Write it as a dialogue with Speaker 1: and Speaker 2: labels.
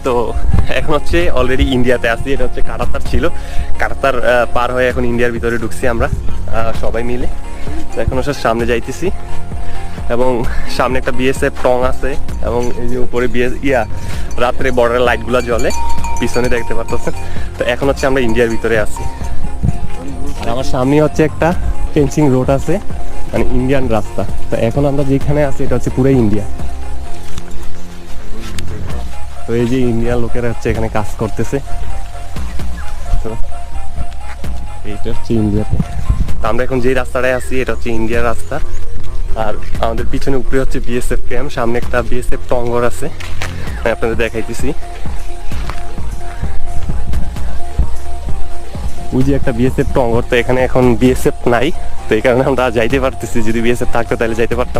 Speaker 1: তো এখন হচ্ছে অলরেডি ইন্ডিয়াতে আসছি। এটা হচ্ছে কাটাতার ছিল, কাটাতার পার হয়ে এখন ইন্ডিয়ার ভিতরে ঢুকছি আমরা সবাই মিলে। তো এখন হচ্ছে সামনে যাইতেছি এবং সামনে একটা বিএসএফ টং আছে এবং এই যে উপরে রাত্রে বর্ডার লাইটগুলো জ্বলে, পিছনে দেখতে পাচ্ছেন। তো এখন হচ্ছে আমরা ইন্ডিয়ার ভিতরে আছি। আর আমার সামনে হচ্ছে একটা ফেন্সিং রোড আছে, মানে ইন্ডিয়ান রাস্তা। তো এখন আমরা যেখানে আছি এটা হচ্ছে পুরো ইন্ডিয়া। তো এই যে ইন্ডিয়ান লোকেরা হচ্ছে এখানে কাজ করতেছে। তো এইটা হচ্ছে ইন্ডিয়াতে। তো আমরা এখন যে রাস্তাটায় আছি এটা হচ্ছে ইন্ডিয়ার রাস্তা। আর আমাদের পিছনে উপরে হচ্ছে বিএসএফ ক্যাম্প, সামনে একটা বিএসএফ টঙ্গর আছে, আমি আপনাদের দেখাইতেছি। ওই যে একটা বিএসএফ টঙ্গর। তো এখানে এখন বিএসএফ নাই, তো এই কারণে আমরা যাইতে পারতেছি। যদি বিএসএফ থাকতো তাহলে যাইতে পারতাম।